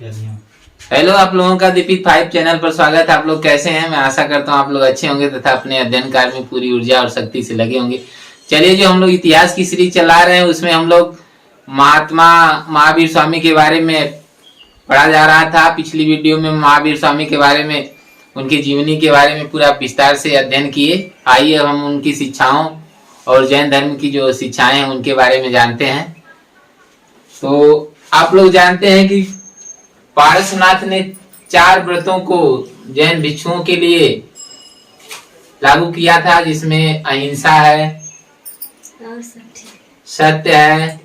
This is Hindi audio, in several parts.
हेलो, आप लोगों का दीपिक 5 चैनल पर स्वागत है। आप लोग कैसे हैं? मैं आशा करता हूं आप लोग अच्छे होंगे तथा अपने अध्ययन कार्य में पूरी ऊर्जा और शक्ति से लगे होंगे। चलिए, जो हम लोग इतिहास की सीरीज चला रहे हैं उसमें हम लोग महात्मा महावीर स्वामी के बारे में पढ़ा जा रहा था। पिछली वीडियो में महावीर स्वामी के बारे में, उनकी जीवनी के बारे में पूरा विस्तार से अध्ययन किए। आइए हम उनकी शिक्षाओं और जैन धर्म की जो शिक्षाएं हैं उनके बारे में जानते हैं। तो आप लोग जानते हैं कि पारसनाथ ने 4 व्रतों को जैन भिक्षुओं के लिए लागू किया था, जिसमें अहिंसा है, सत्य है,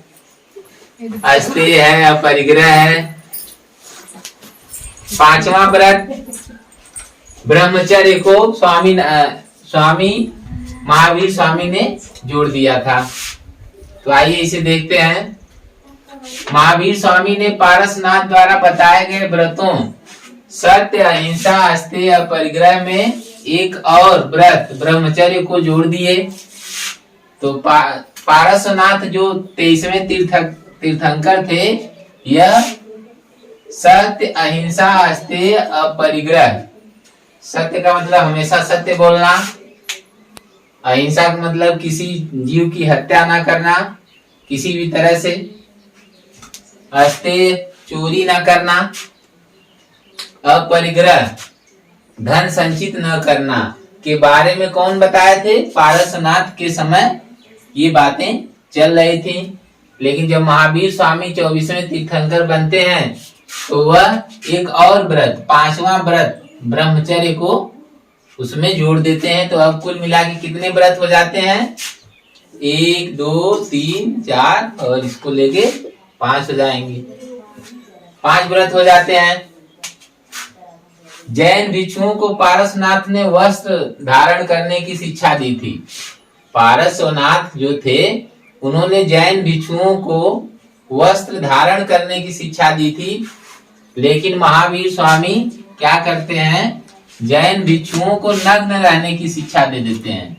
अस्तेय है, अपरिग्रह है। 5वां व्रत ब्रह्मचर्य को स्वामी महावीर स्वामी ने जोड़ दिया था। तो आइए इसे देखते हैं। महावीर स्वामी ने पारसनाथ द्वारा बताए गए व्रतों सत्य, अहिंसा, अस्तेय, अपरिग्रह में एक और व्रत ब्रह्मचर्य को जोड़ दिए। तो पारसनाथ जो 23वें तीर्थंकर थे, यह सत्य, अहिंसा, अस्तेय, अपरिग्रह। सत्य का मतलब हमेशा सत्य बोलना, अहिंसा का मतलब किसी जीव की हत्या ना करना किसी भी तरह से, अस्तेय चोरी न करना, अपरिग्रह धन संचित न करना के बारे में कौन बताए थे? पारसनाथ के समय ये बातें चल रही थी। लेकिन जब महावीर स्वामी 24वें तीर्थंकर बनते हैं तो वह एक और व्रत, 5वां व्रत ब्रह्मचर्य को उसमें जोड़ देते हैं। तो अब कुल मिला के कितने व्रत हो जाते हैं? 1 2 3 4 और इसको लेके 5 हो जाएंगे। 5 व्रत हो जाते हैं। जैन भिक्षुओं को पारसनाथ ने वस्त्र धारण करने की शिक्षा दी थी। पारसनाथ जो थे उन्होंने जैन भिक्षुओं को वस्त्र धारण करने की शिक्षा दी थी। लेकिन महावीर स्वामी क्या करते हैं? जैन भिक्षुओं को नग्न रहने की शिक्षा दे देते हैं।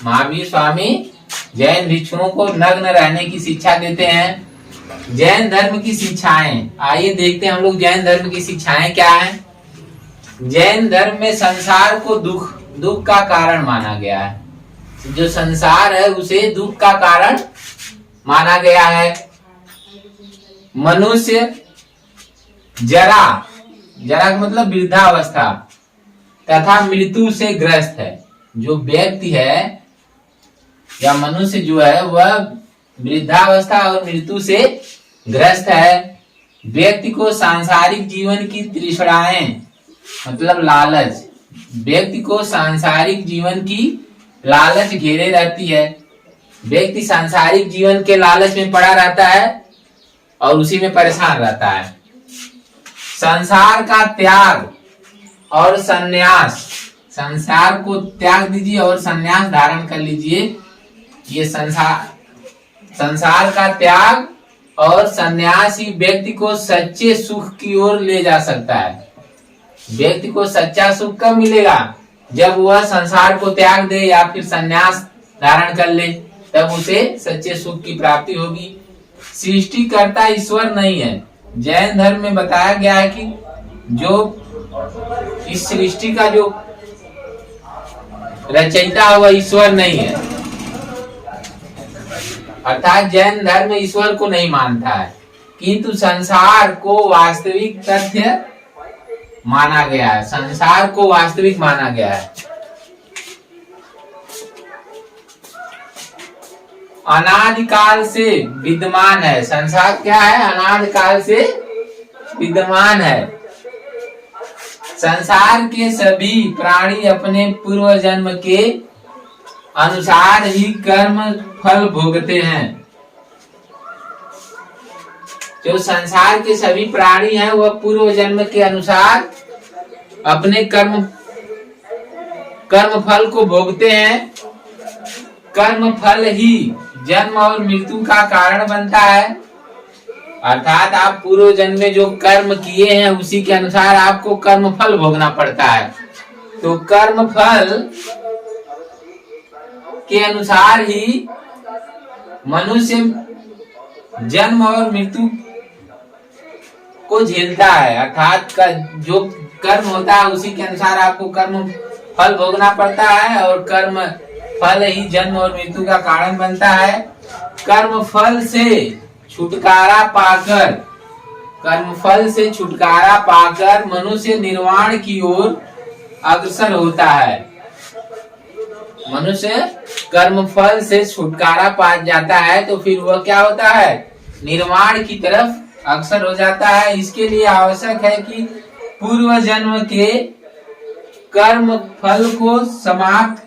महावीर स्वामी जैन भिक्षुओं को नग्न रहने की शिक्षा देते हैं। जैन धर्म की शिक्षाएं, आइए देखते हैं हम लोग जैन धर्म की शिक्षाएं क्या हैं। जैन धर्म में संसार को दुख का कारण माना गया है। जो संसार है उसे दुख का कारण माना गया है। मनुष्य जरा का मतलब वृद्धावस्था तथा मृत्यु से ग्रस्त है। जो व्यक्ति है या मनुष्य जो है वह वृद्धावस्था और मृत्यु से ग्रस्त है। व्यक्ति को सांसारिक जीवन की तृष्णाएं मतलब लालच, व्यक्ति को सांसारिक जीवन की लालच घेरे रहती है। व्यक्ति सांसारिक जीवन के लालच में पड़ा रहता है और उसी में परेशान रहता है। संसार का त्याग और संन्यास, संसार को त्याग दीजिए और संन्यास धारण कर लीजिए। ये संसार का त्याग और संन्यास ही व्यक्ति को सच्चे सुख की ओर ले जा सकता है। व्यक्ति को सच्चा सुख कब मिलेगा? जब वह संसार को त्याग दे या फिर संन्यास धारण कर ले, तब उसे सच्चे सुख की प्राप्ति होगी। सृष्टिकर्ता ईश्वर नहीं है। जैन धर्म में बताया गया है कि जो इस सृष्टि का जो रचयिता है वह ईश्वर नहीं है। अर्थात जैन धर्म ईश्वर को नहीं मानता है, किंतु संसार को वास्तविक तथ्य माना गया है। संसार को वास्तविक माना गया है। अनादिकाल से विद्यमान है। संसार क्या है? अनादिकाल से विद्यमान है। संसार के सभी प्राणी अपने पूर्व जन्म के अनुसार ही कर्म फल भोगते हैं। जो संसार के सभी प्राणी हैं वह पूर्व जन्म के अनुसार अपने कर्म फल को भोगते हैं। कर्म फल ही जन्म और मृत्यु का कारण बनता है। अर्थात आप पूर्व जन्म में जो कर्म किए हैं उसी के अनुसार आपको कर्म फल भोगना पड़ता है। तो कर्म फल के अनुसार ही मनुष्य जन्म और मृत्यु को झेलता है, अर्थात का जो कर्म होता है उसी के अनुसार आपको कर्म फल भोगना पड़ता है, और कर्म फल ही जन्म और मृत्यु का कारण बनता है। कर्म फल से छुटकारा पाकर मनुष्य निर्वाण की ओर अग्रसर होता है। मनुष्य कर्म फल से छुटकारा पा जाता है तो फिर वह क्या होता है, निर्वाण की तरफ अग्रसर हो जाता है। इसके लिए आवश्यक है कि पूर्व जन्म के कर्म फल को समाप्त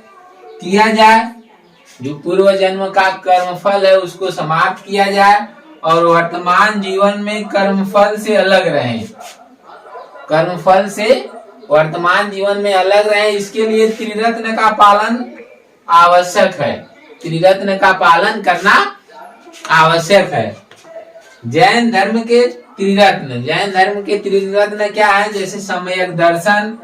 किया जाए, जो पूर्व जन्म का कर्म फल है उसको समाप्त किया जाए, और वर्तमान जीवन में कर्म फल से अलग रहें। कर्म फल से वर्तमान जीवन में अलग रहें, इसके लिए त्रिरत्न का पालन आवश्यक है। त्रिरत्न का पालन करना आवश्यक है। जैन धर्म के त्रिरत्न क्या है, जैसे सम्यक दर्शन,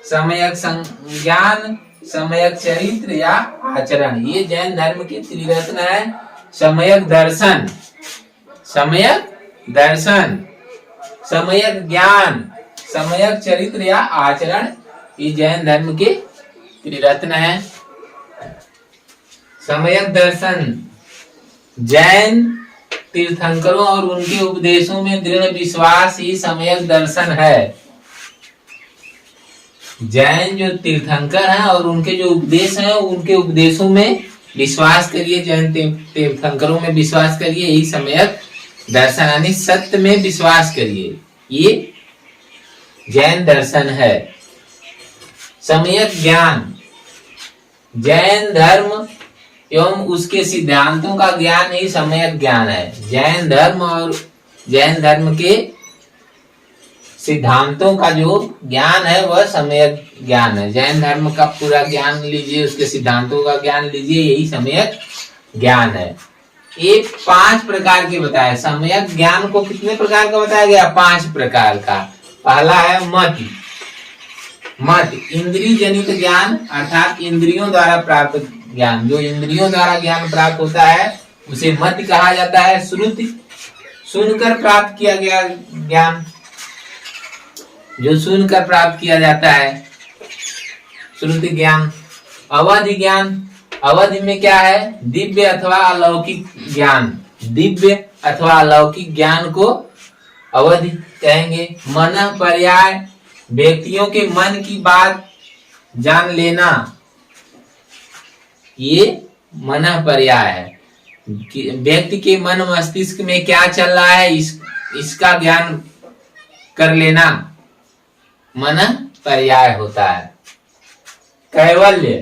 सम्यक संज्ञान, सम्यक चरित्र या आचरण, ये जैन धर्म के त्रिरत्न है। सम्यक दर्शन, सम्यक ज्ञान, सम्यक चरित्र या आचरण, ये जैन धर्म के त्रिरत्न है। सम्यक दर्शन, जैन तीर्थंकरों और उनके उपदेशों में दृढ़ विश्वास ही सम्यक दर्शन है। जैन जो तीर्थंकर हैं और उनके जो उपदेश हैं, उनके उपदेशों में विश्वास करिए, जैन तीर्थंकरों में विश्वास करिए, यही सम्यक दर्शन यानी सत्य में विश्वास करिए, ये जैन दर्शन है। सम्यक ज्ञान, जैन धर्म एवं उसके सिद्धांतों का ज्ञान ही सम्यक ज्ञान है। जैन धर्म और जैन धर्म के सिद्धांतों का जो ज्ञान है वह सम्यक ज्ञान है। जैन धर्म का पूरा ज्ञान लीजिए, उसके सिद्धांतों का ज्ञान लीजिए, यही सम्यक ज्ञान है। ये 5 प्रकार के बताया। सम्यक ज्ञान को कितने प्रकार का बताया गया? 5 प्रकार का। पहला है मत इंद्रिय जनित ज्ञान, अर्थात इंद्रियों द्वारा प्राप्त ज्ञान। जो इंद्रियों द्वारा ज्ञान प्राप्त होता है उसे मत कहा जाता है। श्रुति, सुनकर प्राप्त किया गया ज्ञान, जो सुनकर प्राप्त किया जाता है, श्रुति ज्ञान। अवधि ज्ञान, अवधि में क्या है? दिव्य अथवा अलौकिक ज्ञान। दिव्य अथवा अलौकिक ज्ञान को अवधि कहेंगे। मन पर्याय, व्यक्तियों के मन की बात जान लेना, ये मन पर्याय है। व्यक्ति के मन मस्तिष्क में क्या चल रहा है इसका ज्ञान कर लेना मन पर्याय होता है। कैवल्य,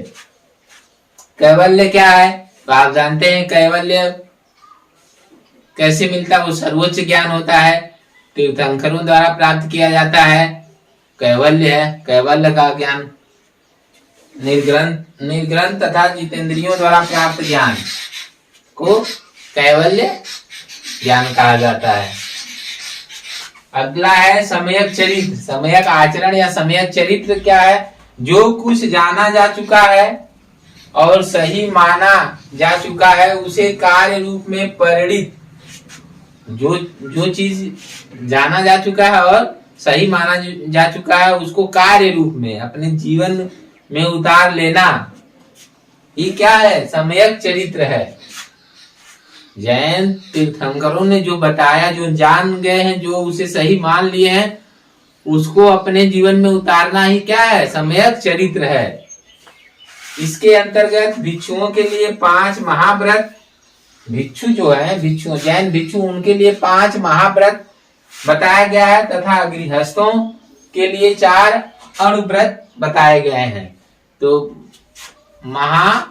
कैवल्य क्या है? तो आप जानते हैं कैवल्य कैसे मिलता है? वो सर्वोच्च ज्ञान होता है, तीर्थंकरों द्वारा प्राप्त किया जाता है, कैवल्य है। कैवल्य का ज्ञान निर्ग्रंथ तथा जितेंद्रियों द्वारा प्राप्त ज्ञान को कैवल्य ज्ञान कहा जाता है। अगला है सम्यक चरित्र, सम्यक आचरण या सम्यक चरित्र क्या है? जो कुछ जाना जा चुका है और सही माना जा चुका है उसे कार्य रूप में परिणित, जो चीज जाना जा चुका है और सही माना जा चुका है उसको कार्य रूप में अपने जीवन में उतार लेना, ये क्या है? सम्यक चरित्र है। जैन तीर्थंकरों ने जो बताया, जो जान गए हैं, जो उसे सही मान लिए हैं, उसको अपने जीवन में उतारना ही क्या है? सम्यक चरित्र है। इसके अंतर्गत भिक्षुओं के लिए 5 महाव्रत, भिक्षु जो है, भिक्षु जैन भिक्षु, उनके लिए 5 महाव्रत बताया गया है तथा गृहस्थों के लिए 4 अणुव्रत बताए गए हैं। तो महाव्रत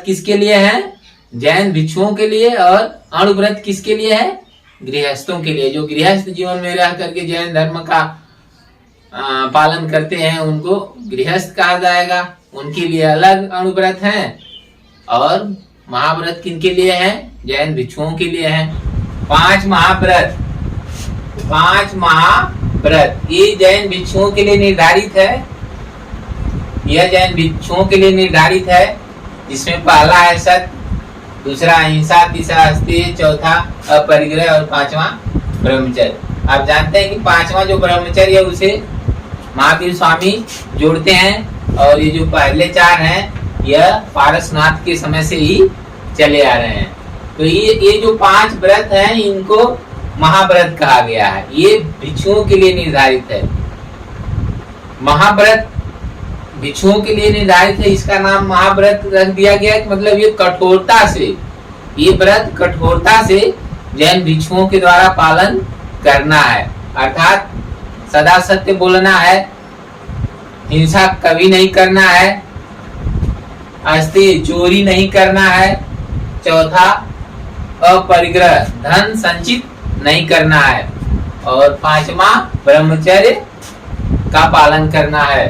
किसके लिए है? जैन भिक्षुओं के लिए। और अणुव्रत किसके लिए है? गृहस्थों के लिए। जो गृहस्थ जीवन में रह करके जैन धर्म का पालन करते हैं उनको गृहस्थ कहा जाएगा। उनके लिए अलग अणुव्रत हैं। और महाव्रत किनके लिए है? जैन भिक्षुओं के लिए है। 5 महाव्रत, 5 महाव्रत ये जैन भिक्षुओं के लिए निर्धारित है। यह जैन भिक्षुओं के लिए निर्धारित है, जिसमें पहला है सत्य, दूसरा अहिंसा, तीसरा अस्तेय, चौथा अपरिग्रह और 5वां ब्रह्मचर्य। आप जानते हैं कि पांचवा जो ब्रह्मचर्य है उसे महावीर स्वामी जोड़ते हैं, और ये जो पहले चार हैं यह पारसनाथ के समय से ही चले आ रहे हैं। तो ये जो 5 व्रत हैं इनको महाव्रत कहा गया है। ये भिक्षुओं के लिए निर्धारित है। महाव्रत भिक्षुओं के लिए निर्धारित है, इसका नाम महाव्रत रख दिया गया है। मतलब ये कठोरता से, ये व्रत कठोरता से जैन भिक्षुओं के द्वारा पालन करना है। अर्थात सदा सत्य बोलना है, हिंसा कभी नहीं करना है, अस्थिर चोरी नहीं करना है, चौथा अपरिग्रह धन संचित नहीं करना है, और पांचवा ब्रह्मचर्य का पालन करना है।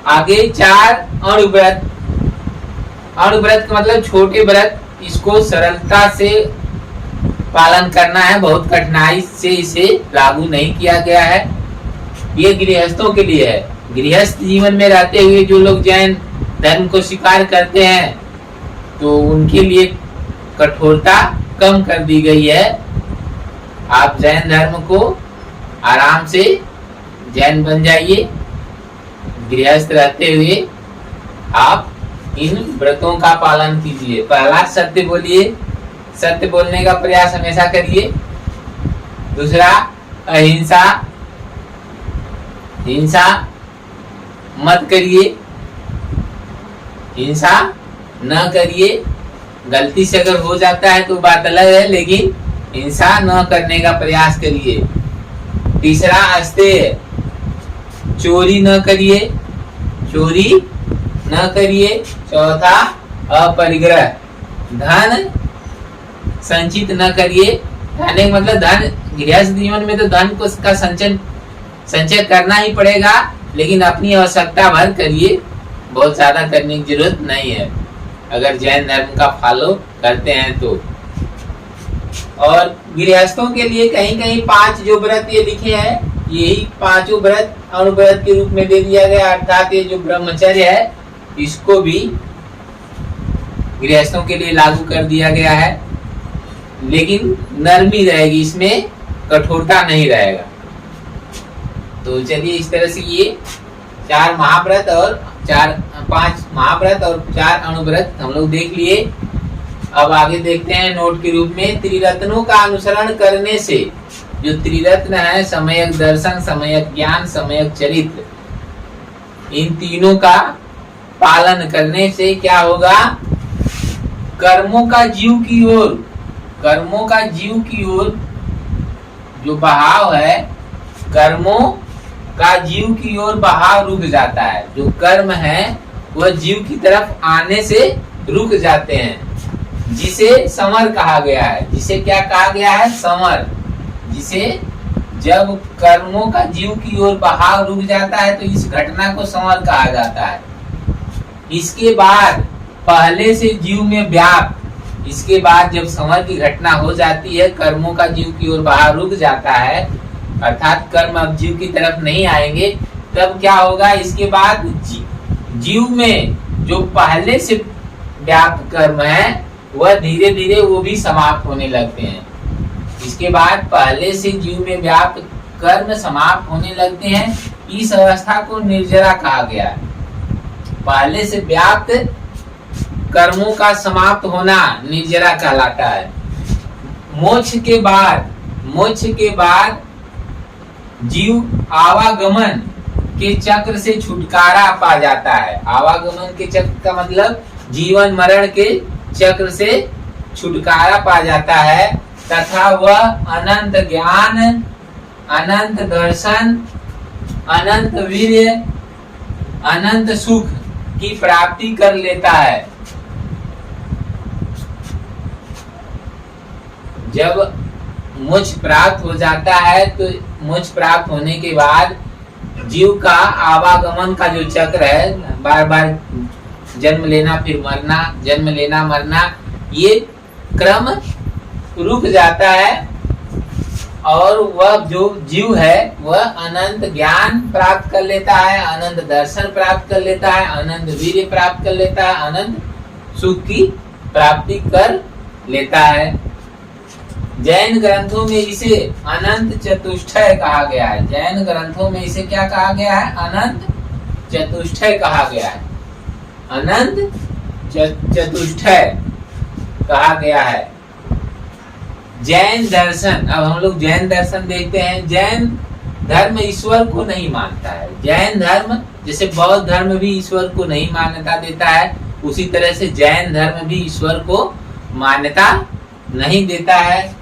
आगे 4 अणुव्रत। अणुव्रत का मतलब छोटे व्रत, इसको सरलता से पालन करना है, बहुत कठिनाई से इसे लागू नहीं किया गया है। ये गृहस्थों के लिए है। गृहस्थ जीवन में रहते हुए जो लोग जैन धर्म को स्वीकार करते हैं तो उनके लिए कठोरता कम कर दी गई है। आप जैन धर्म को आराम से जैन बन जाइए। गृहस्थ रहते हुए आप इन व्रतों का पालन कीजिए। पहला सत्य बोलिए, सत्य बोलने का प्रयास हमेशा करिए। दूसरा अहिंसा, हिंसा मत करिए, हिंसा न करिए। गलती से अगर हो जाता है तो बात अलग है, लेकिन हिंसा न करने का प्रयास करिए। तीसरा अस्तेय, चोरी न करिए, चोरी न करिए। चौथा अपरिग्रह, धन संचित न करिए। कहने मतलब धन, गृहस्थ जीवन में तो धन को का संचय करना ही पड़ेगा, लेकिन अपनी आवश्यकता भर करिए, बहुत ज्यादा करने की जरूरत नहीं है अगर जैन धर्म का फॉलो करते हैं तो। और गृहस्थों के लिए कहीं कहीं 5 जो व्रत ये लिखे हैं, यही 5 व्रत अणुव्रत के रूप में दे दिया गया। अर्थात ये जो ब्रह्मचर्य है इसको भी गृहस्थों के लिए लागू कर दिया गया है, लेकिन नरमी रहेगी, इसमें कठोरता नहीं रहेगा। तो चलिए इस तरह से ये 4 महाव्रत और 5 महाव्रत और 4 अणुव्रत हम लोग देख लिए। अब आगे देखते हैं नोट के रूप में, त्रिरत्नों का अनुसरण करने से, जो त्रिरत्न है सम्यक दर्शन, सम्यक ज्ञान, सम्यक चरित्र, इन तीनों का पालन करने से क्या होगा? कर्मों का जीव की ओर, कर्मों का जीव की ओर जो बहाव है, कर्मों का जीव की ओर बहाव रुक जाता है। जो कर्म है वह जीव की तरफ आने से रुक जाते हैं, जिसे समर कहा गया है। जिसे क्या कहा गया है? समर। जिसे जब कर्मों का जीव की ओर बहाव रुक जाता है तो इस घटना को समर कहा जाता है। इसके बाद पहले से जीव में व्याप्त, इसके बाद जब समर की घटना हो जाती है, कर्मों का जीव की ओर बहाव रुक जाता है, अर्थात कर्म अब जीव की तरफ नहीं आएंगे, तब क्या होगा? इसके बाद जीव में जो पहले से व्याप्त कर्म है वह धीरे धीरे वो भी समाप्त होने लगते हैं। इसके बाद पहले से जीव में व्याप्त कर्म समाप्त होने लगते हैं। इस अवस्था को निर्जरा कहा गया है। पहले से व्याप्त कर्मों का समाप्त होना निर्जरा कहलाता है। मोक्ष के बाद जीव आवागमन के चक्र से छुटकारा पा जाता है। आवागमन के चक्र का मतलब जीवन मरण के चक्र से छुटकारा पा जाता है, तथा वह अनंत ज्ञान, अनंत दर्शन, अनंत वीर्य, अनंत सुख की प्राप्ति कर लेता है। जब मोक्ष प्राप्त हो जाता है तो मोक्ष प्राप्त होने के बाद जीव का आवागमन का जो चक्र है, बार बार जन्म लेना फिर मरना, जन्म लेना मरना, ये क्रम रुक जाता है और वह जो जीव है वह अनंत ज्ञान प्राप्त कर लेता है, अनंत दर्शन प्राप्त कर लेता है, अनंत वीर्य प्राप्त कर लेता है, अनंत सुख की प्राप्ति कर लेता है। जैन ग्रंथों में इसे अनंत चतुष्टय कहा गया है। जैन ग्रंथों में इसे क्या कहा गया है? अनंत चतुष्टय कहा गया है। अनंत चतुष्टय कहा गया है। जैन दर्शन, अब हम लोग जैन दर्शन देखते हैं। जैन धर्म ईश्वर को नहीं मानता है। जैन धर्म, जैसे बौद्ध धर्म भी ईश्वर को नहीं मान्यता देता है, उसी तरह से जैन धर्म भी ईश्वर को मान्यता नहीं देता है,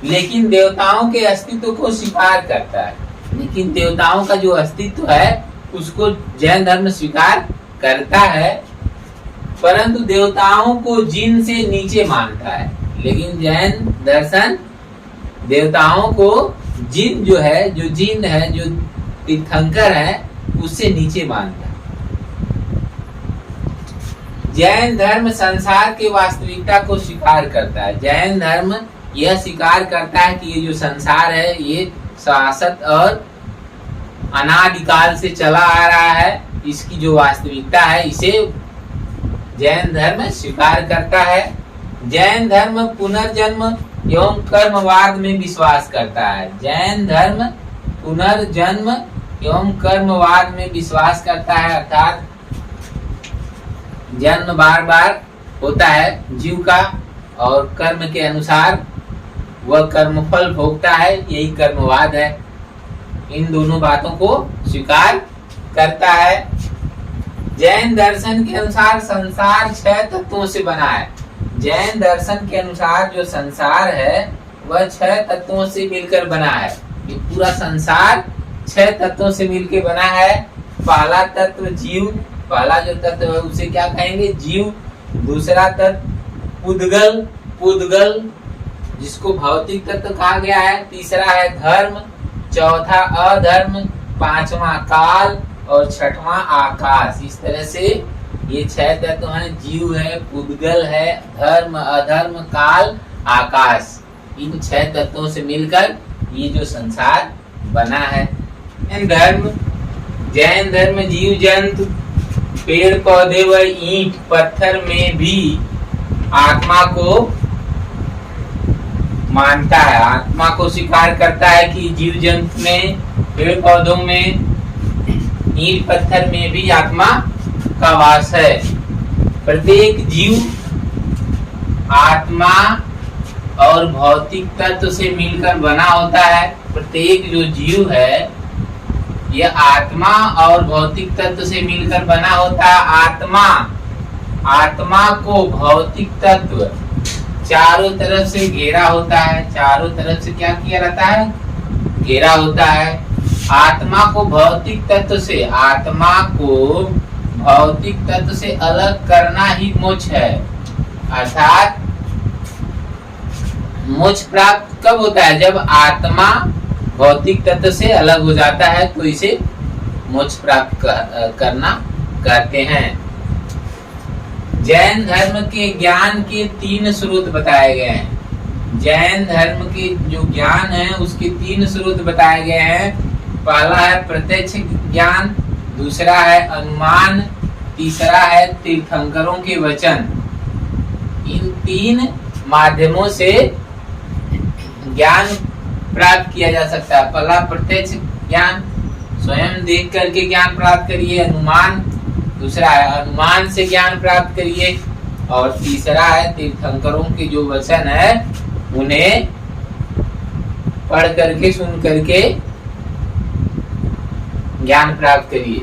लेकिन देवताओं के अस्तित्व को स्वीकार करता है। लेकिन देवताओं का जो अस्तित्व है उसको जैन धर्म स्वीकार करता है, परंतु देवताओं को जिन से नीचे मानता है। लेकिन जैन दर्शन देवताओं को जिन जो है, जो जिन है, जो तीर्थंकर है, उससे नीचे मानता है। जैन धर्म संसार के वास्तविकता को स्वीकार करता है। जैन धर्म यह स्वीकार करता है कि ये जो संसार है ये शाश्वत और अनादिकाल से चला आ रहा है। इसकी जो वास्तविकता है इसे जैन धर्म स्वीकार करता है। जैन धर्म पुनर्जन्म एवं कर्मवाद में विश्वास करता है। जैन धर्म पुनर्जन्म एवं कर्मवाद में विश्वास करता है, अर्थात जन्म बार बार होता है जीव का और कर्म के अनुसार वह कर्मफल भोगता है, यही कर्मवाद है। इन दोनों बातों को स्वीकार करता है। जैन दर्शन के अनुसार संसार 6 तत्वों से बना है। जैन दर्शन के अनुसार जो संसार है वह 6 तत्वों से मिलकर बना है। ये पूरा संसार 6 तत्वों से मिलकर बना है। पहला तत्व जीव, पहला जो तत्व है उसे क्या कहेंगे? जीव। दूसरा तत्व पुद्गल, पुद्गल जिसको भौतिक तत्व कहा गया है। तीसरा है धर्म, चौथा अधर्म, पांचवा काल और छठवां आकाश। इस तरह से ये 6 तत्व हैं। जीव है, पुद्गल है, धर्म, अधर्म, काल, आकाश। इन 6 तत्वों से मिलकर ये जो संसार बना है। धर्म, जैन धर्म जीव जंतु, पेड़ पौधे व ईंट पत्थर में भी आत्मा को मानता है। आत्मा को स्वीकार करता है कि जीव जंतु में, पेड़ पौधों में, ईंट पत्थर में भी आत्मा का वास है। प्रत्येक जीव आत्मा और भौतिक तत्व से मिलकर बना होता है। प्रत्येक जो जीव है यह आत्मा और भौतिक तत्व से मिलकर बना होता है। आत्मा को भौतिक तत्व चारों तरफ से घेरा होता है। चारों तरफ से क्या किया रहता है? घेरा होता है। आत्मा को भौतिक तत्व से, आत्मा को भौतिक तत्व से अलग करना ही मोक्ष है। अर्थात मोक्ष प्राप्त कब होता है? जब आत्मा भौतिक तत्व से अलग हो जाता है तो इसे मोक्ष प्राप्त करना कहते हैं। जैन धर्म के ज्ञान के 3 स्रोत बताए गए हैं। जैन धर्म के जो ज्ञान है उसके 3 स्रोत बताए गए हैं। पहला है प्रत्यक्ष ज्ञान, दूसरा है अनुमान, तीसरा है तीर्थंकरों के वचन। इन 3 माध्यमों से ज्ञान प्राप्त किया जा सकता है। पहला प्रत्यक्ष ज्ञान, स्वयं देख करके ज्ञान प्राप्त करिए। अनुमान, दूसरा है अनुमान से ज्ञान प्राप्त करिए। और तीसरा है तीर्थंकरों के जो वचन है उन्हें पढ़ करके, सुन करके ज्ञान प्राप्त करिए।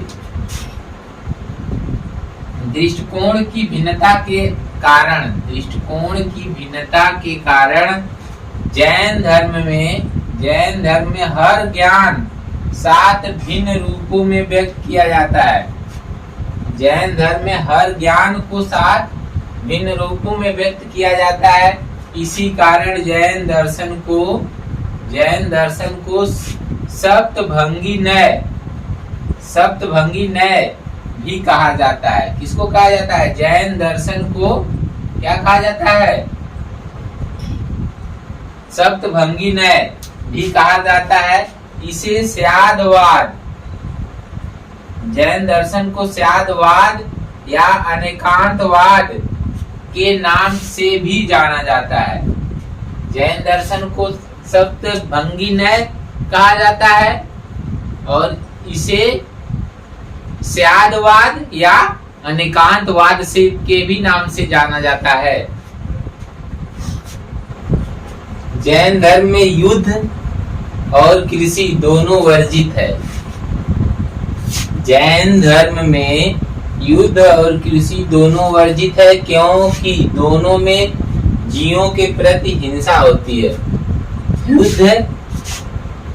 दृष्टिकोण की भिन्नता के कारण, दृष्टिकोण की भिन्नता के कारण जैन धर्म में हर ज्ञान 7 भिन्न रूपों में व्यक्त किया जाता है। जैन धर्म में हर ज्ञान को 7 भिन्न रूपों में व्यक्त किया जाता है। इसी कारण जैन दर्शन को सप्तभंगी न्याय भी कहा जाता है। किसको कहा जाता है? जैन दर्शन को क्या कहा जाता है? सप्तभंगी न्याय भी कहा जाता है। इसे स्यादवाद, जैन दर्शन को स्यादवाद या अनेकांतवाद के नाम से भी जाना जाता है। जैन दर्शन को सप्तभंगी न्याय कहा जाता है और इसे स्यादवाद या अनेकांतवाद से के भी नाम से जाना जाता है। जैन धर्म में युद्ध और कृषि दोनों वर्जित है। जैन धर्म में युद्ध और कृषि दोनों वर्जित है, क्योंकि दोनों में जीवों के प्रति हिंसा होती है। युद्ध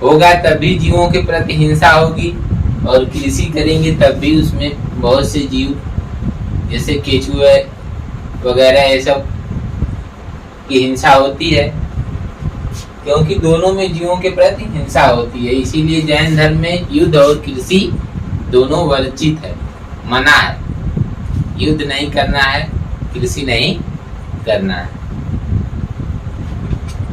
होगा तभी जीवों के प्रति हिंसा होगी, और कृषि करेंगे तब भी उसमें बहुत से जीव जैसे केचुए वगैरह ये सब की हिंसा होती है, क्योंकि दोनों में जीवों के प्रति हिंसा होती है। इसीलिए जैन धर्म में युद्ध और कृषि दोनों वर्जित है, मना है। युद्ध नहीं करना है, कृषि नहीं करना है।